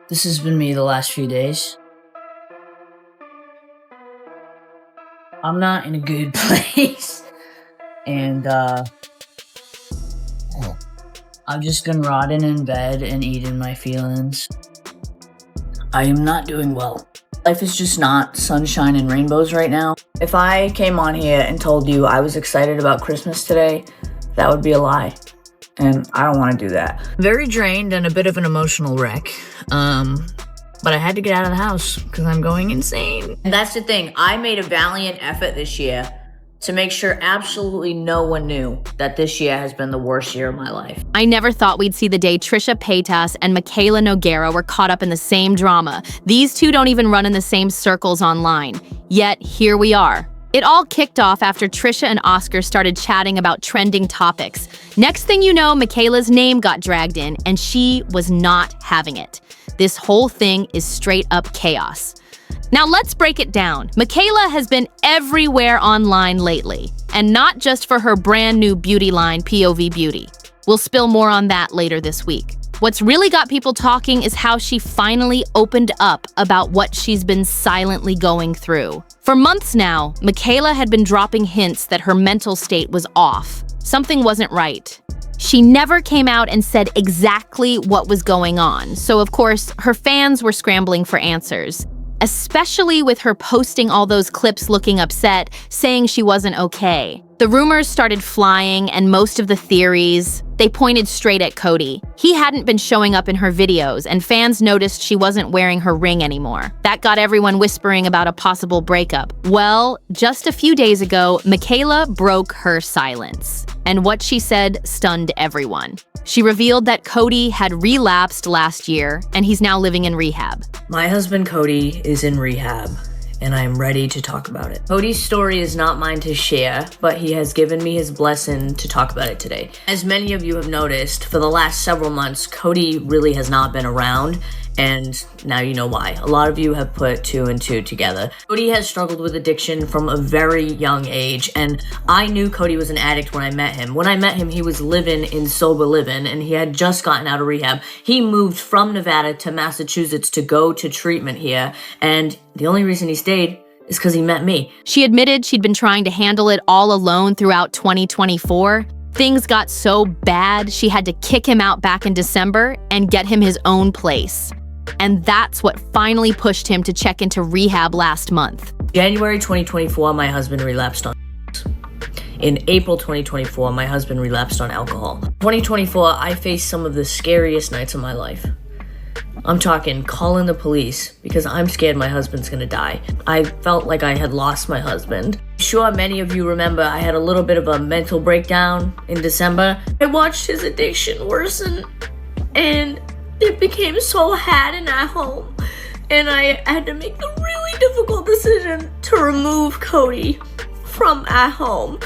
This has been me the last few days. I'm not in a good place. And I've just been rotting in bed and eating my feelings. I am not doing well. Life is just not sunshine and rainbows right now. If I came on here and told you I was excited about Christmas today, that would be a lie. And I don't want to do that. Very drained and a bit of an emotional wreck. But I had to get out of the house because I'm going insane. And that's the thing. I made a valiant effort this year to make sure absolutely no one knew that this year has been the worst year of my life. I never thought we'd see the day Trisha Paytas and Mikayla Nogueira were caught up in the same drama. These two don't even run in the same circles online. Yet, here we are. It all kicked off after Trisha and Oscar started chatting about trending topics. Next thing you know, Mikayla's name got dragged in, and she was not having it. This whole thing is straight up chaos. Now let's break it down. Mikayla has been everywhere online lately, and not just for her brand new beauty line, POV Beauty. We'll spill more on that later this week. What's really got people talking is how she finally opened up about what she's been silently going through. For months now, Mikayla had been dropping hints that her mental state was off. Something wasn't right. She never came out and said exactly what was going on, so of course, her fans were scrambling for answers. Especially with her posting all those clips looking upset, saying she wasn't okay. The rumors started flying, and most of the theories, they pointed straight at Cody. He hadn't been showing up in her videos, and fans noticed she wasn't wearing her ring anymore. That got everyone whispering about a possible breakup. Well, just a few days ago, Mikayla broke her silence, and what she said stunned everyone. She revealed that Cody had relapsed last year, and he's now living in rehab. My husband Cody is in rehab, and I am ready to talk about it. Cody's story is not mine to share, but he has given me his blessing to talk about it today. As many of you have noticed, for the last several months, Cody really has not been around, and now you know why. A lot of you have put two and two together. Cody has struggled with addiction from a very young age, and I knew Cody was an addict when I met him. When I met him, he was living in sober living, and he had just gotten out of rehab. He moved from Nevada to Massachusetts to go to treatment here, and the only reason he stayed is because he met me. She admitted she'd been trying to handle it all alone throughout 2024. Things got so bad, she had to kick him out back in December and get him his own place. And that's what finally pushed him to check into rehab last month. January 2024, my husband relapsed on. In April 2024, my husband relapsed on alcohol. 2024, I faced some of the scariest nights of my life. I'm talking calling the police because I'm scared my husband's gonna die. I felt like I had lost my husband. Sure, many of you remember I had a little bit of a mental breakdown in December. I watched his addiction worsen, and it became so hard in our home, and I had to make the really difficult decision to remove Cody from our home.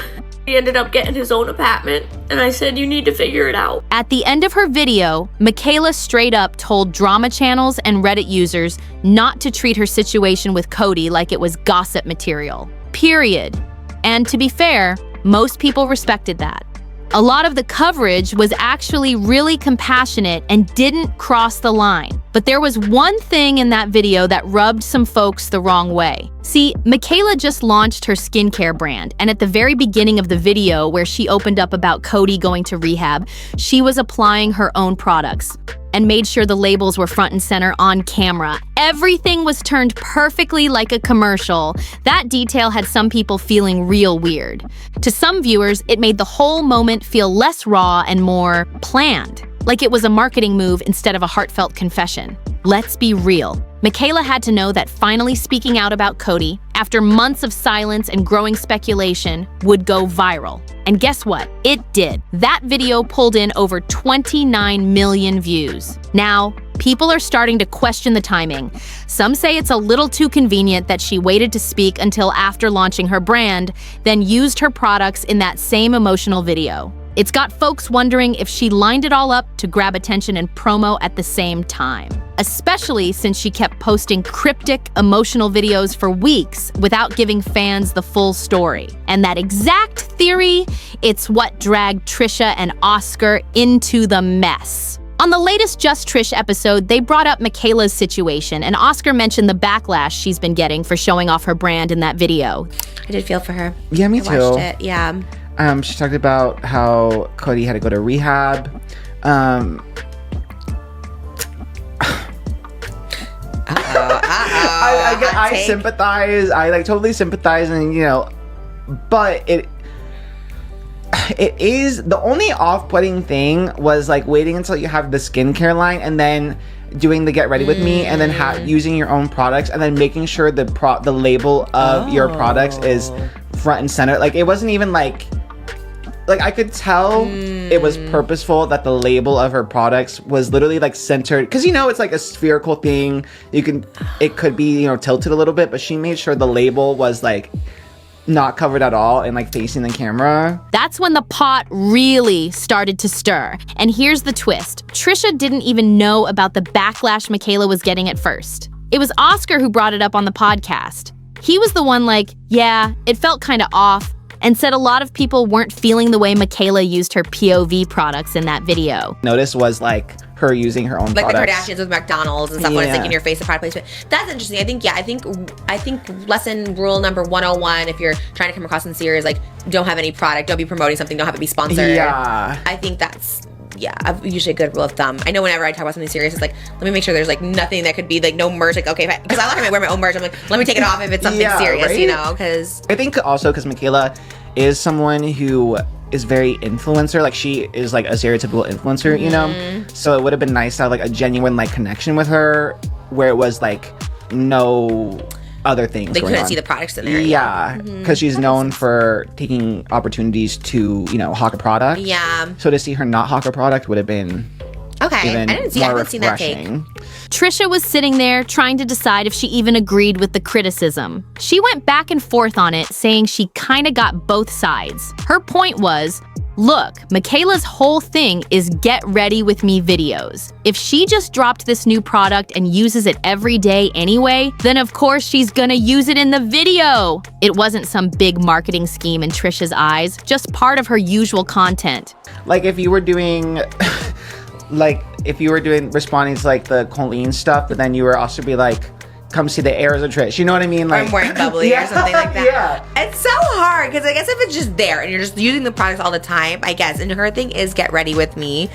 He ended up getting his own apartment, and I said, you need to figure it out. At the end of her video, Mikayla straight up told drama channels and Reddit users not to treat her situation with Cody like it was gossip material. Period. And to be fair, most people respected that. A lot of the coverage was actually really compassionate and didn't cross the line. But there was one thing in that video that rubbed some folks the wrong way. See, Mikayla just launched her skincare brand, and at the very beginning of the video where she opened up about Cody going to rehab, she was applying her own products and made sure the labels were front and center on camera. Everything was turned perfectly like a commercial. That detail had some people feeling real weird. To some viewers, it made the whole moment feel less raw and more planned, like it was a marketing move instead of a heartfelt confession. Let's be real. Mikayla had to know that finally speaking out about Cody, after months of silence and growing speculation, would go viral. And guess what? It did. That video pulled in over 29 million views. Now, people are starting to question the timing. Some say it's a little too convenient that she waited to speak until after launching her brand, then used her products in that same emotional video. It's got folks wondering if she lined it all up to grab attention and promo at the same time, especially since she kept posting cryptic, emotional videos for weeks without giving fans the full story. And that exact theory, it's what dragged Trisha and Oscar into the mess. On the latest Just Trish episode, they brought up Mikayla's situation, and Oscar mentioned the backlash she's been getting for showing off her brand in that video. I did feel for her. Yeah, me I too. watched it. Yeah. She talked about how Cody had to go to rehab. I sympathize. I like totally sympathize, and but it is the only off-putting thing was like waiting until you have the skincare line and then doing the get ready with me and then using your own products and then making sure the label of your products is front and center. Like it wasn't even like I could tell it was purposeful that the label of her products was literally like centered, because it's like a spherical thing. It could be tilted a little bit, but she made sure the label was like not covered at all and like facing the camera. That's when the pot really started to stir. And here's the twist. Trisha didn't even know about the backlash Mikayla was getting at first. It was Oscar who brought it up on the podcast. He was the one like, yeah, it felt kind of off, and said a lot of people weren't feeling the way Mikayla used her POV products in that video. Notice was like her using her own products. Like the Kardashians with McDonald's and stuff when it's like in your face, the product placement. That's interesting. I think lesson rule number 101, if you're trying to come across sincere, is like, don't have any product, don't be promoting something, don't have it be sponsored. Yeah. I think that's usually a good rule of thumb. I know whenever I talk about something serious, it's like, let me make sure there's like nothing that could be like no merch. Like, okay, because I wear my own merch, I'm like, let me take it off if it's something serious, right? because I think also because Mikayla is someone who is very influencer, like she is like a stereotypical influencer, so it would have been nice to have like a genuine like connection with her where it was like no other things they going couldn't on. see the products in there. Yeah, because she's known for taking opportunities to hawk a product. Yeah. So to see her not hawk a product would have been Okay. even I haven't seen that take. refreshing. Trisha was sitting there trying to decide if she even agreed with the criticism. She went back and forth on it, saying she kinda got both sides. Her point was, look, Mikayla's whole thing is get ready with me videos. If she just dropped this new product and uses it every day anyway, then of course she's gonna use it in the video. It wasn't some big marketing scheme in Trisha's eyes, just part of her usual content. Like if you were doing responding to like the Colleen stuff, but then you were also be like, come see the airs of Trish. You know what I mean? Like I'm wearing bubbly or something like that. Yeah. It's so hard because I guess if it's just there and you're just using the products all the time, I guess. And her thing is get ready with me.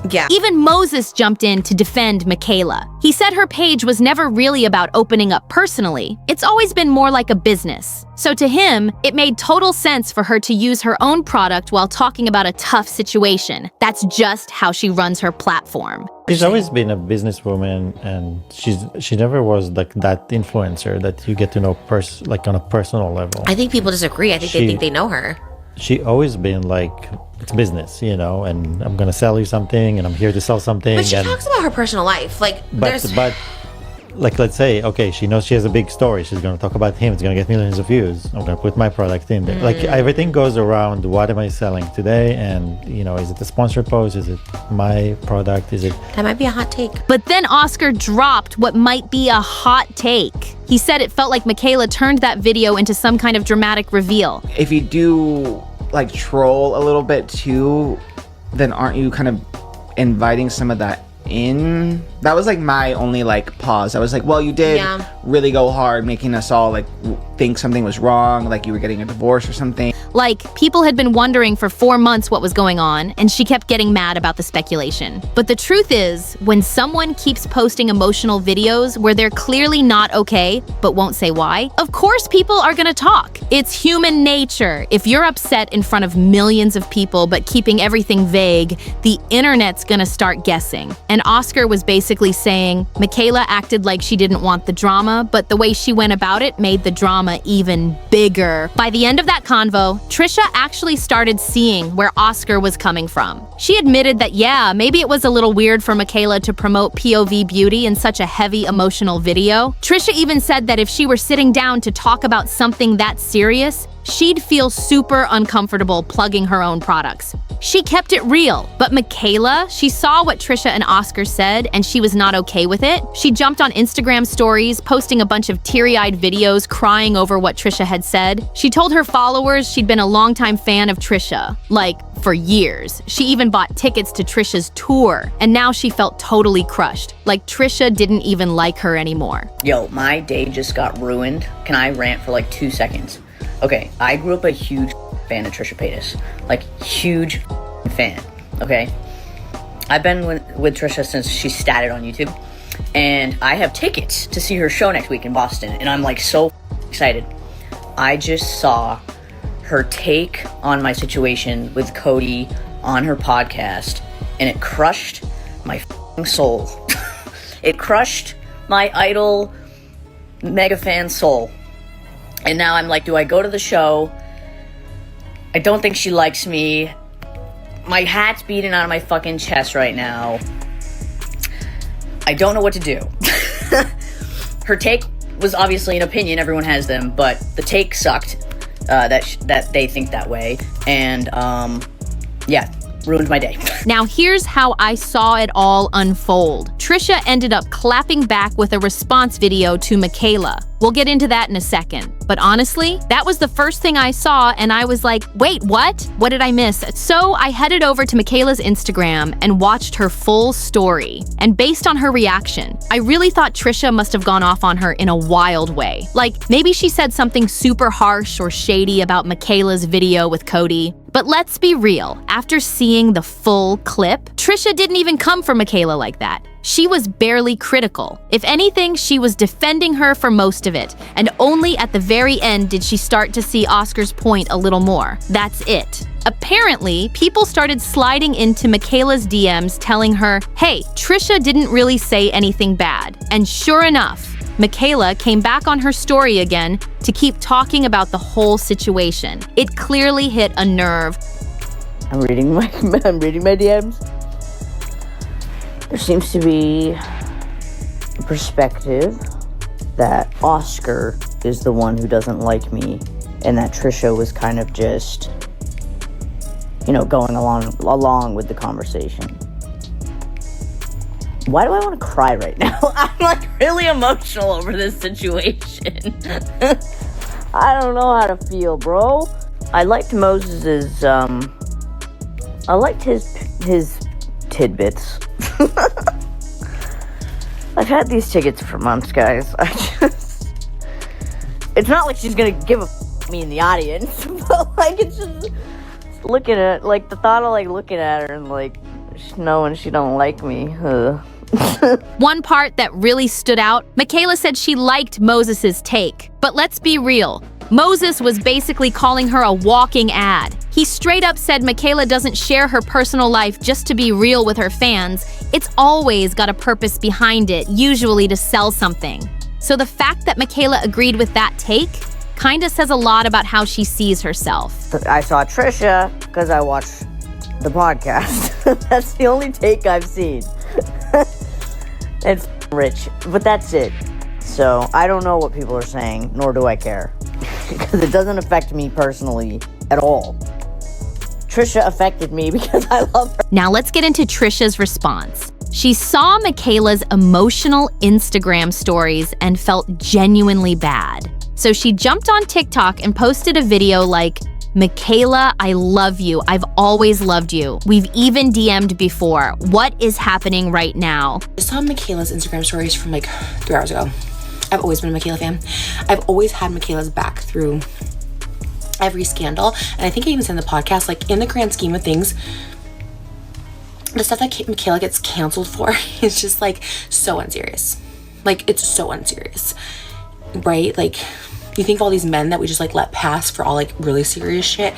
Yeah. Even Moses jumped in to defend Mikayla. He said her page was never really about opening up personally. It's always been more like a business. So to him, it made total sense for her to use her own product while talking about a tough situation. That's just how she runs her platform. She's always been a businesswoman, and she never was like that influencer that you get to know like on a personal level. I think people disagree. I think they think they know her. She always been like, it's business, and I'm gonna sell you something, and I'm here to sell something. But she talks about her personal life. Like, but like, let's say, okay, she knows she has a big story. She's gonna talk about him. It's gonna get millions of views. I'm gonna put my product in there. Like everything goes around. What am I selling today? And is it a sponsored post? Is it my product? Is it? That might be a hot take. But then Oscar dropped what might be a hot take. He said it felt like Mikayla turned that video into some kind of dramatic reveal. If you do like troll a little bit too, then aren't you kind of inviting some of that in? That was like my only like pause. I was like, well, you did really go hard making us all like think something was wrong, like you were getting a divorce or something. Like, people had been wondering for 4 months what was going on, and she kept getting mad about the speculation. But the truth is, when someone keeps posting emotional videos where they're clearly not okay, but won't say why, of course people are gonna talk. It's human nature. If you're upset in front of millions of people but keeping everything vague, the internet's gonna start guessing. And Oscar was basically saying, Mikayla acted like she didn't want the drama, but the way she went about it made the drama even bigger. By the end of that convo, Trisha actually started seeing where Oscar was coming from. She admitted that, yeah, maybe it was a little weird for Mikayla to promote POV beauty in such a heavy emotional video. Trisha even said that if she were sitting down to talk about something that serious, she'd feel super uncomfortable plugging her own products. She kept it real, but Mikayla, she saw what Trisha and Oscar said and she was not okay with it. She jumped on Instagram stories, posting a bunch of teary-eyed videos crying over what Trisha had said. She told her followers she'd been a longtime fan of Trisha, like for years. She even bought tickets to Trisha's tour, and now she felt totally crushed, like Trisha didn't even like her anymore. Yo, my day just got ruined. Can I rant for like 2 seconds? Okay, I grew up a huge fan of Trisha Paytas. Like, huge fan, okay? I've been with Trisha since she started on YouTube, and I have tickets to see her show next week in Boston, and I'm like so excited. I just saw her take on my situation with Cody on her podcast, and it crushed my soul. It crushed my idol mega fan soul. And now I'm like, do I go to the show? I don't think she likes me. My hat's beating out of my fucking chest right now. I don't know what to do. Her take was obviously an opinion, everyone has them, but the take sucked, that they think that way, and yeah, ruined my day. Now here's how I saw it all unfold. Trisha ended up clapping back with a response video to Mikayla. We'll get into that in a second. But honestly, that was the first thing I saw, and I was like, wait, what? What did I miss? So I headed over to Mikayla's Instagram and watched her full story. And based on her reaction, I really thought Trisha must have gone off on her in a wild way. Like, maybe she said something super harsh or shady about Mikayla's video with Cody. But let's be real, after seeing the full clip, Trisha didn't even come for Mikayla like that. She was barely critical. If anything, she was defending her for most of it, and only at the very end did she start to see Oscar's point a little more. That's it. Apparently, people started sliding into Mikayla's DMs telling her, hey, Trisha didn't really say anything bad. And sure enough, Mikayla came back on her story again to keep talking about the whole situation. It clearly hit a nerve. I'm reading my DMs. There seems to be a perspective that Oscar is the one who doesn't like me, and that Trisha was kind of just, going along with the conversation. Why do I want to cry right now? I'm like really emotional over this situation. I don't know how to feel, bro. I liked Moses's, I liked his tidbits. I've had these tickets for months, guys. It's not like she's gonna give a me in the audience, but like it's just looking at, like, the thought of like looking at her and like knowing she don't like me. One part that really stood out, Mikayla said she liked Moses's take. But let's be real, Moses was basically calling her a walking ad. He straight up said Mikayla doesn't share her personal life just to be real with her fans. It's always got a purpose behind it, usually to sell something. So the fact that Mikayla agreed with that take kinda says a lot about how she sees herself. I saw Trisha because I watched the podcast. That's the only take I've seen. It's rich, but that's it. So I don't know what people are saying, nor do I care. Because it doesn't affect me personally at all. Trisha affected me because I love her. Now let's get into Trisha's response. She saw Mikayla's emotional Instagram stories and felt genuinely bad. So she jumped on TikTok and posted a video like, Mikayla, I love you. I've always loved you. We've even DM'd before. What is happening right now? I saw Mikayla's Instagram stories from like 3 hours ago. I've always been a Mikayla fan. I've always had Mikayla's back through every scandal. And I think I even said in the podcast, like, in the grand scheme of things, the stuff that Mikayla gets canceled for is just like so unserious. Like, it's so unserious, right? Like, you think of all these men that we just like let pass for all like really serious shit,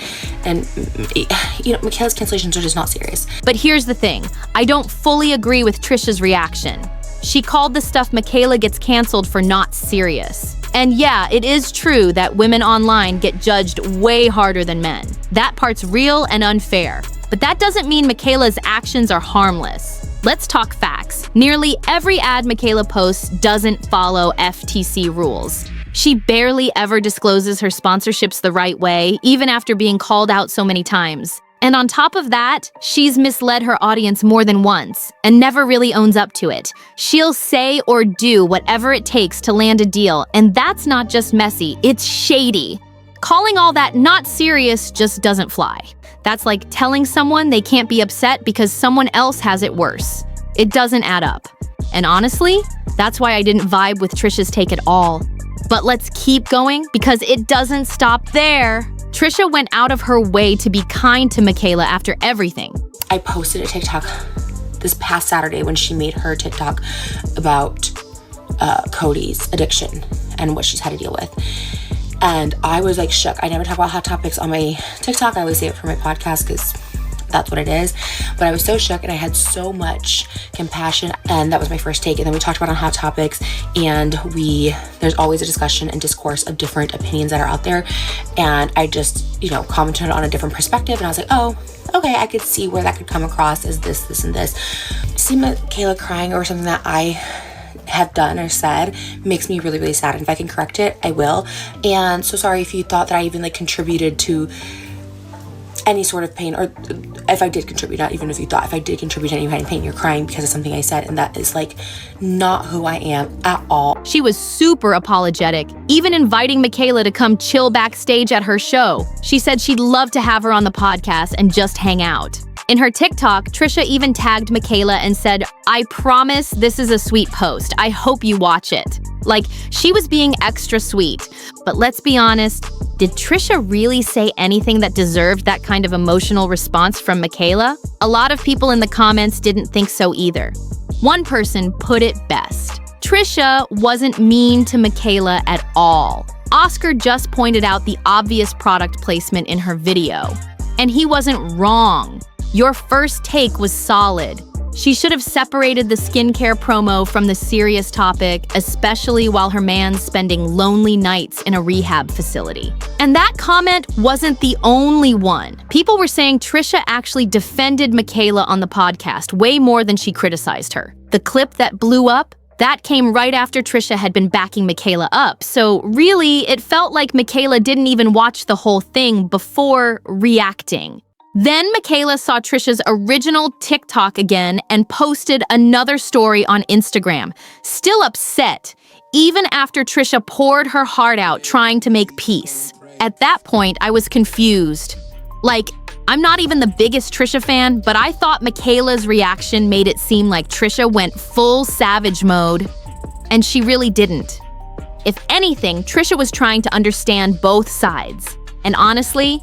and Mikayla's cancellations are just not serious. But here's the thing, I don't fully agree with Trisha's reaction. She called the stuff Mikayla gets canceled for not serious. And yeah, it is true that women online get judged way harder than men. That part's real and unfair. But that doesn't mean Mikayla's actions are harmless. Let's talk facts. Nearly every ad Mikayla posts doesn't follow FTC rules. She barely ever discloses her sponsorships the right way, even after being called out so many times. And on top of that, she's misled her audience more than once and never really owns up to it. She'll say or do whatever it takes to land a deal, and that's not just messy, it's shady. Calling all that not serious just doesn't fly. That's like telling someone they can't be upset because someone else has it worse. It doesn't add up. And honestly, that's why I didn't vibe with Trisha's take at all. But let's keep going because it doesn't stop there. Trisha went out of her way to be kind to Mikayla after everything. I posted a TikTok this past Saturday when she made her TikTok about Cody's addiction and what she's had to deal with. And I was like shook. I never talk about hot topics on my TikTok. I always say it for my podcast because that's what it is. But I was so shook and I had so much compassion, and that was my first take. And then we talked about on Hot Topics, and there's always a discussion and discourse of different opinions that are out there. And I just, commented on a different perspective, and I was like, oh, okay, I could see where that could come across as this, and this. See Mikayla crying over something that I have done or said makes me really, really sad. And if I can correct it, I will. And so sorry if you thought that I even contributed to any sort of pain, or if I did contribute, not even if you thought, if I did contribute to any kind of pain, you're crying because of something I said, and that is not who I am at all. She was super apologetic, even inviting Mikayla to come chill backstage at her show. She said she'd love to have her on the podcast and just hang out. In her TikTok, Trisha even tagged Mikayla and said, "I promise this is a sweet post. I hope you watch it." She was being extra sweet. But let's be honest, did Trisha really say anything that deserved that kind of emotional response from Mikayla? A lot of people in the comments didn't think so either. One person put it best. Trisha wasn't mean to Mikayla at all. Oscar just pointed out the obvious product placement in her video. And he wasn't wrong. Your first take was solid. She should have separated the skincare promo from the serious topic, especially while her man's spending lonely nights in a rehab facility. And that comment wasn't the only one. People were saying Trisha actually defended Mikayla on the podcast way more than she criticized her. The clip that blew up, that came right after Trisha had been backing Mikayla up. So really, it felt like Mikayla didn't even watch the whole thing before reacting. Then Mikayla saw Trisha's original TikTok again and posted another story on Instagram, still upset, even after Trisha poured her heart out trying to make peace. At that point, I was confused. I'm not even the biggest Trisha fan, but I thought Mikayla's reaction made it seem like Trisha went full savage mode, and she really didn't. If anything, Trisha was trying to understand both sides. And honestly,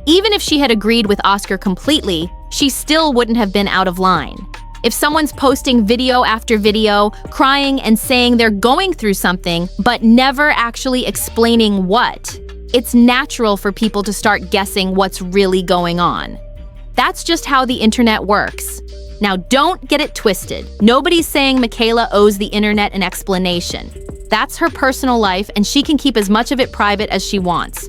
even if she had agreed with Oscar completely, she still wouldn't have been out of line. If someone's posting video after video, crying and saying they're going through something, but never actually explaining what, it's natural for people to start guessing what's really going on. That's just how the internet works. Now, don't get it twisted. Nobody's saying Mikayla owes the internet an explanation. That's her personal life, and she can keep as much of it private as she wants.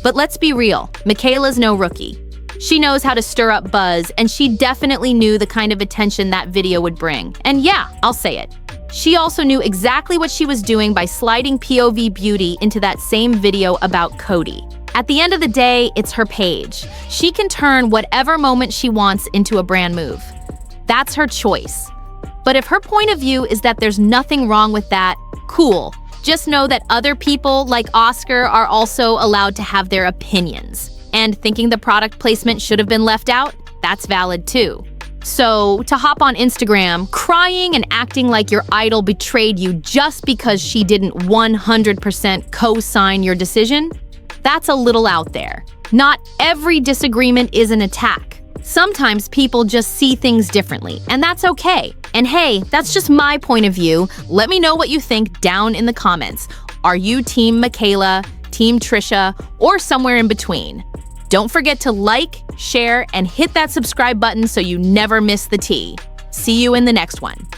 But let's be real, Mikayla's no rookie. She knows how to stir up buzz, and she definitely knew the kind of attention that video would bring. And yeah, I'll say it. She also knew exactly what she was doing by sliding POV beauty into that same video about Cody. At the end of the day, it's her page. She can turn whatever moment she wants into a brand move. That's her choice. But if her point of view is that there's nothing wrong with that, cool. Just know that other people, like Oscar, are also allowed to have their opinions. And thinking the product placement should have been left out, that's valid too. So, to hop on Instagram, crying and acting like your idol betrayed you just because she didn't 100% co-sign your decision, that's a little out there. Not every disagreement is an attack. Sometimes people just see things differently, and that's okay. And hey, that's just my point of view. Let me know what you think down in the comments. Are you Team Mikayla, Team Trisha, or somewhere in between? Don't forget to like, share, and hit that subscribe button so you never miss the tea. See you in the next one.